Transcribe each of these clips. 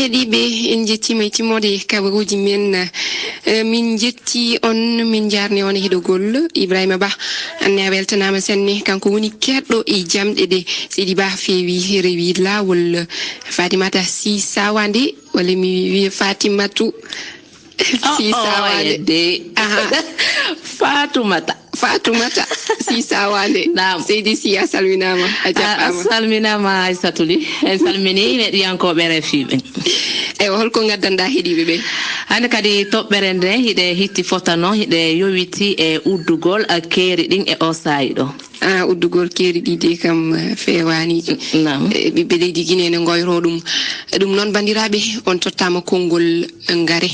heɗiɓe en jettima e timmode kabaruji men min jetti on min jarni on heɗogol Ibrahima Ba anne a weltanama sanne kanko woni keɗɗo e jamɗe ɗe Seydi Ba feewi rewi lawol Fatimata Si Sawande walla mi wiya Fatimatu Si Sawande Fatumata Si Sawande Seydi Si a salminama a jaɓɓama salminama Aissatouli en salmini heɗiyankoɓe RFI ɓe eyi holko gaddanɗa heeɗiɓe ɓe hande kadi toɓɓere nde hiɗe hitti fotano hiɗe yowiti e uddugol keeri ɗin e o saayi ɗo uddugol keeri ɗiɗi kam fewaniji ɓiɓɓe leydi Guinée ne goyro ɗum noon bandiraɓe on tottama konngol ngare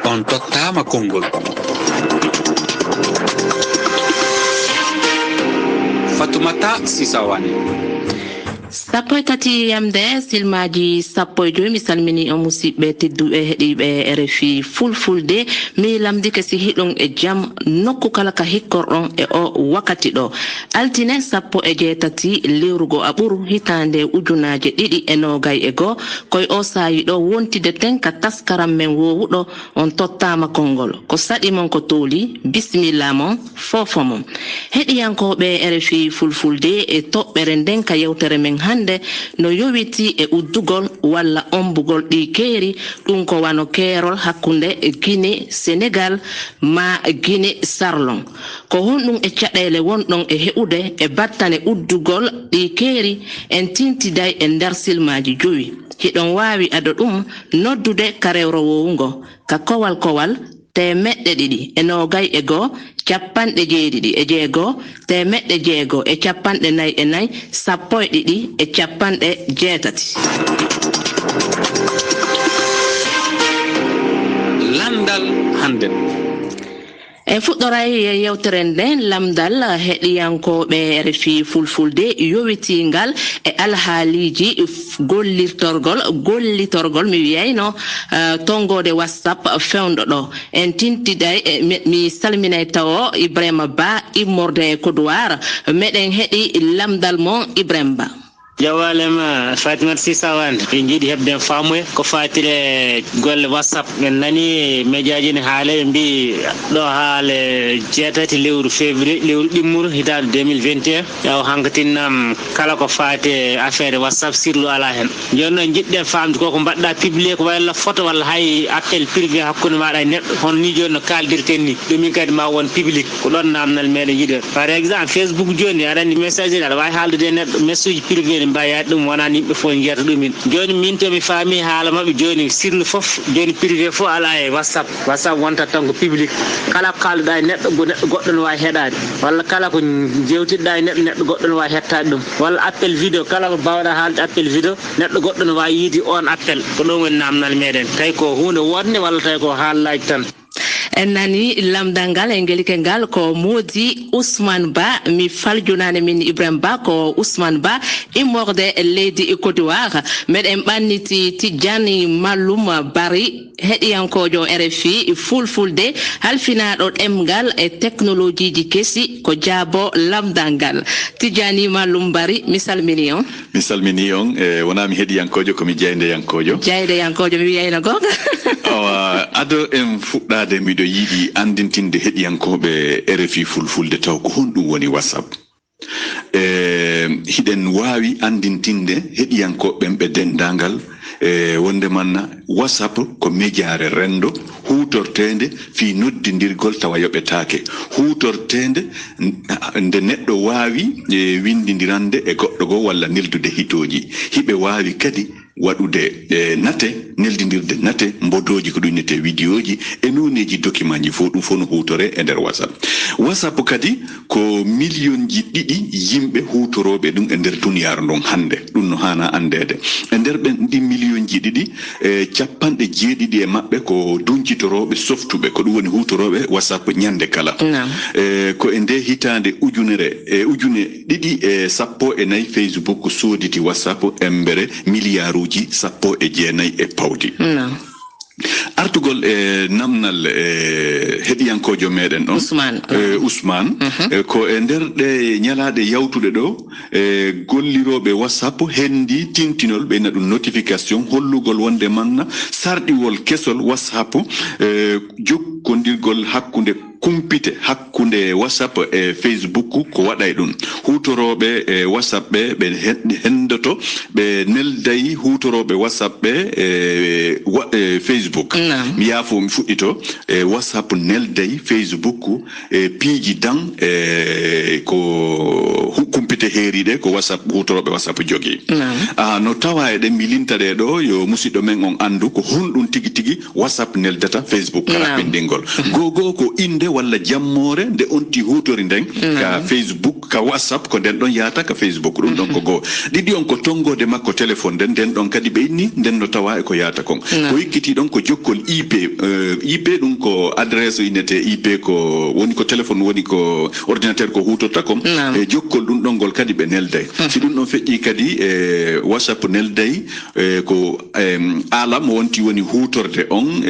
on tottama konngol Fatumata Si Sawande sappo e tati yamde silmaji sappo e joyi mi salmini on musidɓe tedduɓe heeɗiɓe RFI fulfulde mi lamdike si hiɗon e jaam nokku kala ka hikkorɗon e o wakkati ɗo altine sappo e jeetati lewrugo aɓuru hitande ujunaje ɗiɗi e nogay e goo koye o saayi ɗo wontide ten ka taskaram men wowuɗo on tottama konngol ko saɗi mon ko tooli bisimilla mon fofo mon heɗiyankoɓe RFI fulfulde e toɓɓere nden ka yewtere men hande no yowiti e uddugol walla ombugol ɗi keeri ɗum ko wano keerol hakkunde Guinée Sénégal ma Guinée Sarlon ko honɗum e caɗele wonɗon e heɓude e battane uddugol ɗi keeri en tintiday e nder silmaji joyi hiɗon wawi ado ɗum noddude ka rewro wowugo ka kowal temeɗɗe ɗiɗi e nogay e goo capanɗe jeeɗiɗi e jeegoo temeɗɗe jeegoo e capanɗe nayi e nayi sappo e ɗiɗi e capanɗe jeetati landal hande e fuɗɗoray yewtere nden lamdal heɗiyankoɓe RFI fulfulde yowitingal e alhaaliji gollitorgol mi wiyayno tongode WhatsApp fewndo ɗo en tintiday mi salminay tawo Ibrahima Ba immorde Kodowar meɗen heɗi lamdal mon Ibrahima Ba jawalema Fatimata Si Sawande ɓe jiiɗi hebden famuye ko fatire golle WhatsApp en nani médiaji ne haala ɓe mbi ɗo haale jeetati lewru février lewru ɗimmuru hitande 2021 yaw hankatinam kala ko faate affaire WhatsApp sirlu ala hen joni noon jiɗɗen famde koko mbaɗɗa publié ko walla photo walla hay appel privé hakkude maɗa e neɗɗo hono ni joni no kaldirten ni ɗumin kadi ma won public ko ɗon namdal meɗen yiɗen par exemple Facebook joni aɗa andi message aɗa wawi haaldude e neɗɗo message privé mbayade ɗum wona yimɓe fof jiyata ɗumin joni min to mi faami haala mabɓe joni sirlu fof joni privé fof ala e WhatsApp wontat tan ko public kala ko kalduɗa e neɗɗo goɗɗo ne wawi heɗade walla kala ko jewtiɗɗa e neɗɗo goɗɗo ne wawi hettade ɗum walla appel vidéo kala ko bawɗa haalde appel vidéo neɗɗo goɗɗo ne wawi yiide on appel ko ɗum woni namdal meɗen tawi ko hunde wonde walla tawi ko haalaji tan en nani lamdal ngal e ngelike ngal ko moodi Ousmane Ba mi faljunani min Ibrahima Ba ko Ousmane Ba immorde leydi Côte d'Ivoire meɗen ɓanniti Tidjani Mallum Bari heɗiyankojo RFI fulfulde halfinaɗo ɗemgal e technologie ji kesi ko jaabo lamdal ngal Tidjani Mallum Bari mi salmini on e wona mi heɗiyankojo komi jeydeyankojo mi wiyayno gonga ado en fuɗɗade miɗo yiɗi andintinde heɗiyankoɓe RFI fulfulde taw ko honɗum woni WhatsApp hiɗen wawi andintinde heɗiyankoɓen ɓe dendagal wonde manna WhatsApp ko médiare rendo hutortende fi noddidirgol tawa yoɓetake hutortende nde neɗɗo wawi windidirande e goɗɗo go walla neldude hitoji hiɓe wawi kadi waɗude neldidirde nate mbodoji ko ɗuynete vidéoji e noneji document ji fof ɗum fof no hutore e nder WhatsApp kadi ko million ji ɗiɗi yimɓe hutoroɓe ɗum e nder duniyaru ndon hande ɗum no hana andede e nder ɓen ɗi million ji ɗiɗi capanɗe jeeɗiɗi e maɓɓe ko duncitoroɓe softuɓe ko ɗum woni hutoroɓe WhatsApp ñande kala ko e nde hitande ujune ɗiɗi e sappo e nayyi Facebook soditi WhatsApp embere milliard sappo e jeenayi e pawdi artugol namnal heɗiyankojo meɗen ɗon Ousmane ko e nder ɗe ñalaɗe yawtuɗe ɗo golliroɓe WhatsApp hendi tintinol ɓe na ɗum notification hollugol wonde manna sarɗiwol kesol WhatsApp jokkodirgol hakkunde kumpite hakkunde WhatsApp e Facebook ko waɗay ɗum hutoroɓe e WhatsApp ɓe hendoto ɓe neldayi hutoroɓe WhatsApp ɓe e Facebook mi yaafo mi fuɗɗito e WhatsApp neldayi Facebook e piiji dan ko kumpite heeriɗe ko WhatsApp hutoroɓe WhatsApp jogi no tawa e ɗe milintaɗe ɗo yo musidɗo men on andu ko honɗum tigi tigi WhatsApp neldata Facebook karaɓindingol gogo ko inde walla jammore nde onti hutori nden ka Facebook ka WhatsApp ko den ɗon yaata ka Facebook ɗum ɗon ko goo ɗiɗi on ko tongode makko téléphone den ɗon kadi ɓe inni nden no tawa e ko yaata kon ko yikkiti ɗon ko jokkol IP ɗum ko adresse inete IP ko woni ko téléphone woni ko ordinateur ko hutorta kon e jokkol ɗum ɗon ngol kadi ɓe nelday si ɗum ɗon feƴƴi kadi e WhatsApp nelday ko alam wonti woni hutorde on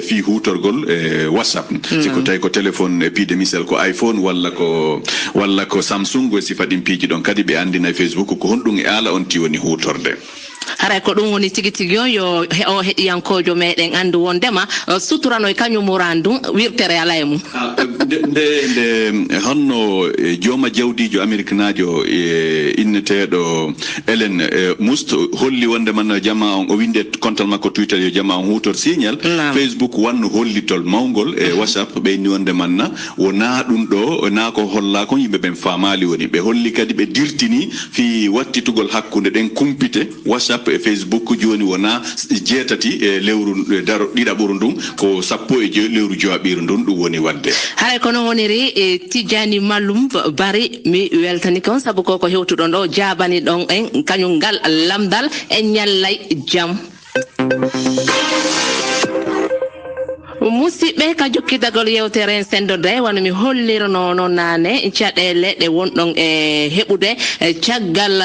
fi hutorgol WhatsApp si ko tawi ko téléphone piide misel ko iPhone walla ko Samsung go sifa ɗin piiji ɗon kadi ɓe andina Facebook ko honɗum e ala on ti woni hutorde haray ko ɗum woni tigi tigi yo o heɗiyankojo meɗen andu wondema suturano e kañum murandu wirtere ala e mum nde honno jooma jawdijo Amérique najo inneteɗo Ellen Must holli wonde man jama on o winde kontal makko Twitter yo jama on hutor signal Facebook wanno hollitol mawgol e WhatsApp ɓeyni wonde manna wona ɗum ɗo na ko holla ko yimɓe ɓen famali woni ɓe holli kadi ɓe dirtini fi wattitugol hakkunde ɗen kumpite WhatsApp e Facebook joni wona jeetati e lewru daro ɗiɗaɓuru ndun ko 10 lewru jowaɓiru ndun ɗum woni wadde haray kono woniri e Tidjani Mallum Bari mi weltani kon sabu ko hewtuɗon ɗo jabani ɗon en kañum ngal lamdal en ñallay jam musidɓe ka jokkitagol yewtere sendode wano mi hollirno no nane caɗele ɗe wonɗon e heɓude caggal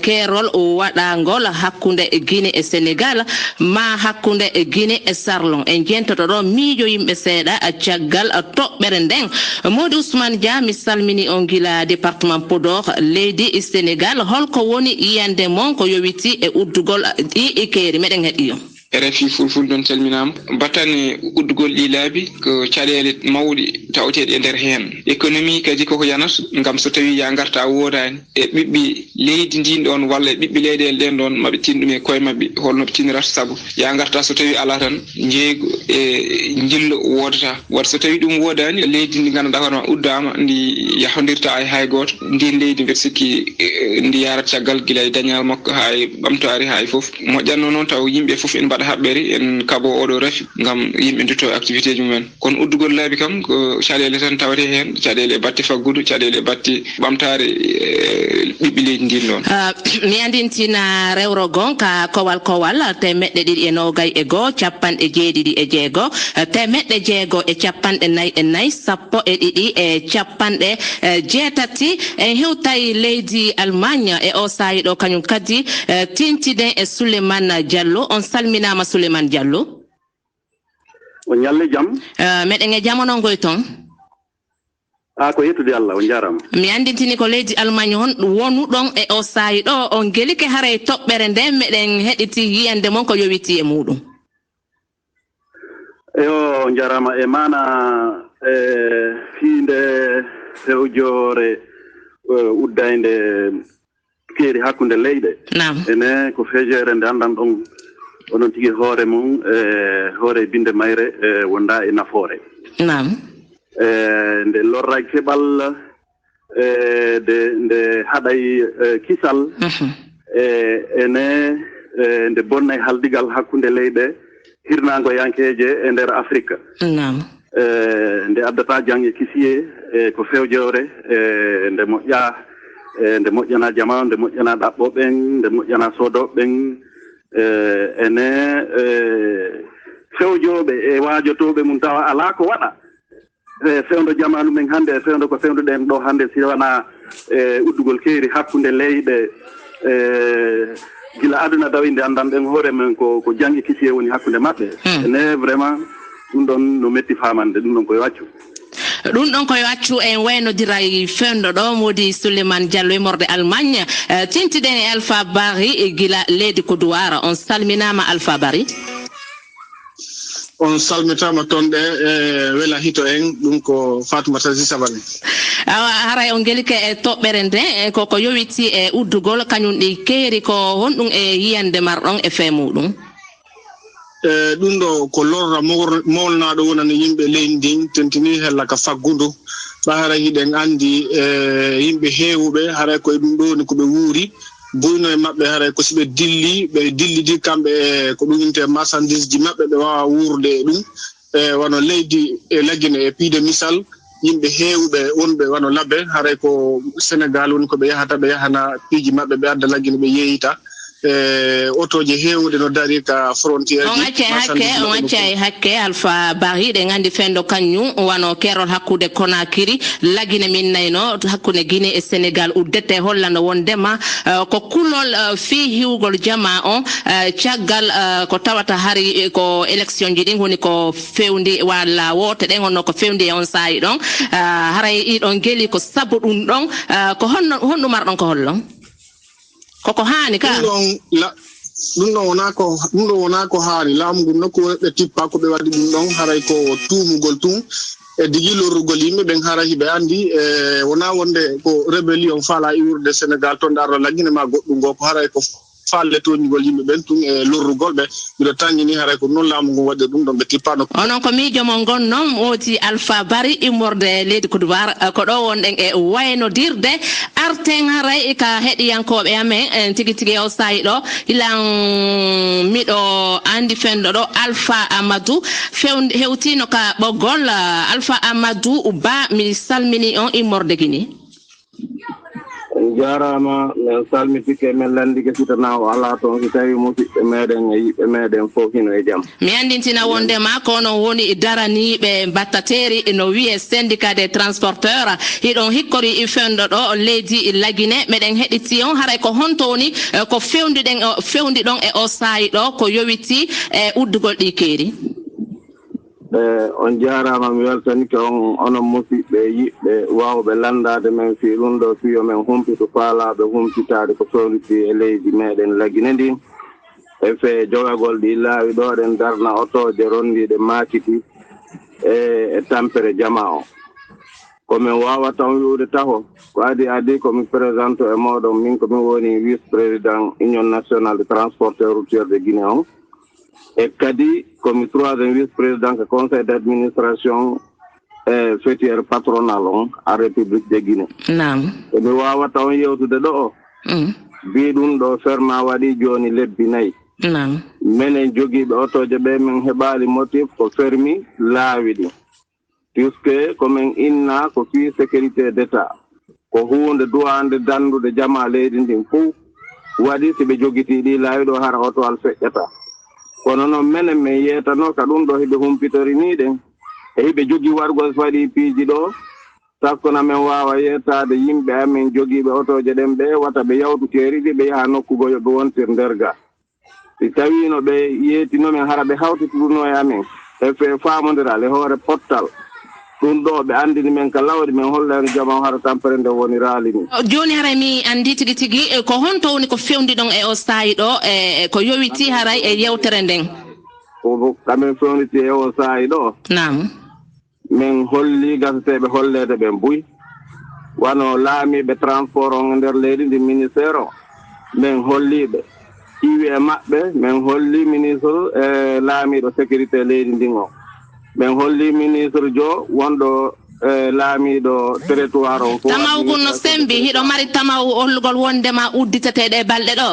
keerol waɗangol hakkunde Guinée e Sénégal ma hakkunde Guinée e Sarlon en jentoto ɗo miijo yimɓe seeɗa caggal toɓɓere nden Modou Ousmane Dia mi salmini on gila département Podor leydi Sénégal holko woni yiyande mon ko yowiti e uddugol ɗi keeri meɗen heɗiyo RFI fulful don calminama battane uddugol ɗi laabi ko caɗele mawɗi tawteɗe e nder hen économie kadi koko yanat ngam so tawi ya garta wodani e ɓiɓɓe leydi ndin ɗon walla e ɓiɓɓe leyɗele ɗen ɗon maɓe tin ɗum e koye mabɓe holno ɓe tinirata saabu ya garta so tawi ala tan jeeygo e jillo wodata wat so tawi ɗum wodani leydi ndi ganduɗa hoorema uddama ndi yahodirta e hay goto ndin leydi mbeɗa sikki ndi yarat caggal guila e dañal makko ha e ɓamtari ha e foof moƴƴanno noon taw yimɓe foof en mbaɗa haɓɓere en kabo oɗo rafi ngam yimɓe dutto activité ji mumen kono uddugol laabi kam ko caɗele tan tawate hen caɗele batte faggudu caɗele batte ɓamtare ɓiɓɓe leydi ndin ɗon mi andintina rewro gon ka kowal temeɗɗe ɗiɗi e nogay e goho capanɗe jeeɗiɗi e jeego temeɗɗe jeego e capanɗe nayyi e nayyi sappo e ɗiɗi e capanɗe jeetati en hewtayi leydi Allemagne e o saayi ɗo kañum kadi tintiden e Souleymane Diallo on salmina Souleymane Diallo o ñalle jam meɗen e jamono ngoy ton ko yettude Allah on jarama mi andintini ko leydi Allemagne hon wonu ɗon e o saayi ɗo on gelike haray toɓɓere nde meɗen heɗiti yiyande mon ko yowiti e muɗum eyo jarama e mana fiinde fewjore uddayde keeri hakkunde leyɗe ene ko fejere nde andan ɗon onon tigi hoore mum hoore binde mayre wonda e nafoore nde lorraki keɓal nde haɗay kisal ene nde bonnay haldigal hakkunde leyɗe hirnago yankeje e nder Afrique nde addata jangge kisiye ko fewjewre nde moƴƴana jama nde moƴƴana ɗaɓɓo ɓen nde moƴƴana sodoɓe ɓen ene fewjoɓe e wajotoɓe mum tawa ala ko waɗa fewdo jamanu men hande fewdo ko fewdoɗen ɗo hande si wona uddugol keeri hakkunde leyɗe gila aduna dawinde andan ben hoore men ko jangi kisi woni hakkunde mabbe ene vraiment dum don no metti famande dum don koy waccu ɗum ɗon koye accu en waynodira e fendo ɗo modi Souleymane Diallo e morde Allemagne tintiɗen e Alpha Bari gila leydi Côte d'Ivoire on salminama Alpha Bari on salmitama toon ɗe e wela hito en ɗum ko Fatoumata Sisabane haray on gelike e toɓɓere nde koko yowiti e uddugol kañum ɗi keeri ko honɗum e yiyande marɗon e feemuɗum ɗum ɗo ko lorra molnaɗo wonani yimɓe leydi ndin tentini hella ka faggudu ɓa hara hiɗen andi yimɓe heewuɓe haray koye ɗum ɗo ni koɓe wuuri buyno e maɓɓe haray ko siɓe dillidi kamɓe e ko ɗum inte marchandise ji maɓɓe ɓe wawa wuurde e ɗum wono leydi e laggine e piide misal yimɓe heewuɓe wonɓe wono labbe haray ko Sénégal woni koɓe yahata ɓe yahana piiji maɓɓe ɓe adda laggine ɓe yeeyita otoje heewude no dari ka frontière on acca e hakke Alpha Bari ɗe gandi fendo kañum wano kerol hakkude Conakry lagine min nayno hakkude Guinée e Sénégal uddete hollano wondema ko kulol fi hiwgol jama on caggal ko tawata hari ko élection ji ɗin woni ko fewndi walla wote ɗen honno ko fewndi e on saayi ɗon haray ɗiɗon geli ko sabu ɗum ɗon ko honɗum marɗon ko hollon koko haani ka ɗum ɗon wona ko haani laamu ngu nokku ɓe tippa ko ɓe waɗi ɗum ɗon haray ko tuumugol tun e digi lorrugol yimɓe ɓen hara hiɓe andi wona wonde ko rébellion faala iwurde Sénégal toon ɗarɗo laggine ma goɗɗum ngo ko haray ko falle toñugol yimɓe ɓen tun e lorrugol ɓe mbiɗo tanñini haray ko noon laamu ngu waɗi ɗum ɗon ɓe tippano onon ko miijo mon gonnon wooti Alpha Bari immorde leydi Côte d'Ivoire ko ɗo wonɗen e waynodirde arten haray ka heɗiyankoɓe amen tigi tigi o sayi ɗo ilan miɗo andi fenɗo ɗo Alpha Amadou hewtino ka ɓoggol Alpha Amadou Ba mi salmini on immorde Guinée jarama min salmitike min landike sitana o ala toon so tawi musidɓe meɗen e yiɓɓe meɗen fof hino e jaam mi andintina wondema ko onon woni daraniɓe battateri no wiye syndicat des transporteurs hiɗon hikkori fewndo ɗo leydi Laguine meɗen heɗiti on haray ko honto woni ko fewndi ɗon e o saayi ɗo ko yowiti e uddugol ɗi keeri on jarama mi weltanike on onon musidɓe yiɓɓe wawɓe landade men fi ɗum ɗo fiyo men humpito faalaɓe humpitade ko sohliti e leydi meɗen Laguine ndin e fe jogagol ɗi laawi ɗo ɗen darna otoje rondiɗe makiti e tampere jama o komin wawata on wiwde taho ko adi komi présente e moɗon min komin woni vice président union nationale de transporteur routière de Guinée on e kadi komi troisième vice président ko conseil d'administration fêtière patronale on a république de Guinée nam mi wawata on yewtude ɗo o mbi ɗum ɗo ferma waɗi joni lebbi 4 nam minen jogiiɓe otoje ɓe min heɓali motif ko fermi laawi ɗi puisque komin inna ko fi sécurité d'état ko hunde duwande dandude jama leydi ndin fof waɗi si ɓe jogiti ɗi laawi ɗo hara otowal feƴƴata kono noon minen min yeetano ka ɗum ɗo hiɓe humpitori ɗen e hiɓe jogii wargol faɗi piiji ɗo sakkona min wawa yettade yimɓe amin jogiiɓe otoje ɗen ɓe wata ɓe yawtuteeri ɗi ɓe yaha nokkugo yoɓe wontir nder ga si tawino ɓe yeetinomin hara ɓe hawtituduno e amin e fe famodiral e hoore pottal ɗum ɗo ɓe andini men ka lawdi min hollani jama hara tampere nde woni raali ni joni haray mi andi tigi tigi ko honto woni ko fewndi ɗon e o saayi ɗo e ko yowiti haray e yewtere nden kamin fewniti e o saayi ɗo nam min holli gaseteɓe hollede ɓen buy wano laamiɓe transport on nder leydi ndi ministére o min holliɓe iwi e maɓɓe min holli ministre e laamiɗo sécurité leydi ndin o min holli ministre Dio wonɗo laamiɗo territoire on tamawgu no sembi hiɗo mari tamaw hollugol wondema udditeteɗe e balɗe ɗo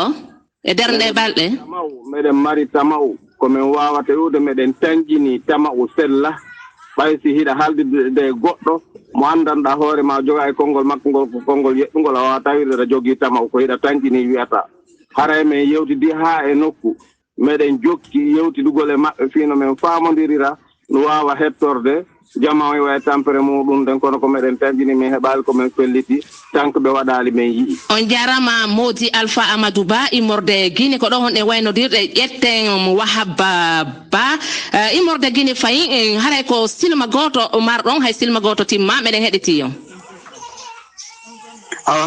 e dernde e balɗe tamaw meɗen mari tamaw komin wawata wiwde meɗen tanƴini tamaw sella ɓay si hiɗa haldide goɗɗo mo andanɗa hoore ma joga e konngol makko ngol ko konngol yeɗɗugol a wawa tawirde aɗa jogii tamaw ko hiɗa tanƴini wiyata haray min yewtidi ha e nokku meɗen jokki yewtidugol e maɓɓe fino min famodirira no wawa hettorde jama o e tampere muɗum den kono ko meɗen tandini min heɓali komin felliti tanko ɓe waɗali min yii on jarama Modi Alpha Amadou Ba immorde Guinée ko ɗo hon e waynodirɗe ƴetten Wahaba Ba immorde Guinée fayi haray ko silma goto marɗon hay silma goto timma meɗen heɗiti on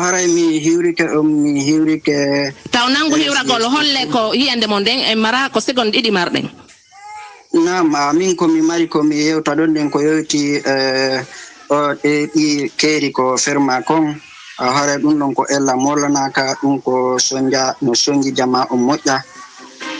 haray mi hiwrike taw nangu hiwragol holle ko yiyande mon nden e mara ko segonde ɗiɗi marɗen nam min komi mari komi yewta ɗon nden ko yewti ɗi keeri ko ferma kon haray ɗum ɗon ko ella mollanaka ɗum ko sonja no sonji jama o moƴƴa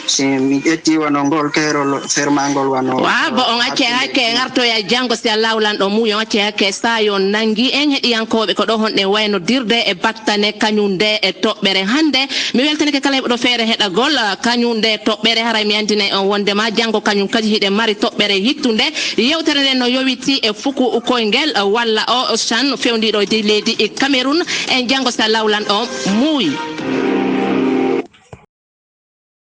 si mi ƴetti wano ngol keerol fermangol wano bo on acce hakke gartoya janggo si Allah lanɗo muyo acce hakke sa yo nangi en heɗiyankoɓe ko ɗo honɗe waynodirde e battane kañumde e toɓɓere hande mi weltanike kala heɓɗo feere heɗagol kañumde toɓɓere haray mi andine on wondema janggo kañum kadi hiɗe mari toɓɓere yittude yewtere nde no yowiti e fuku koyngel walla o chan fewdiɗo de leydi e Cameroun en janggo si Allah lanɗo muuyi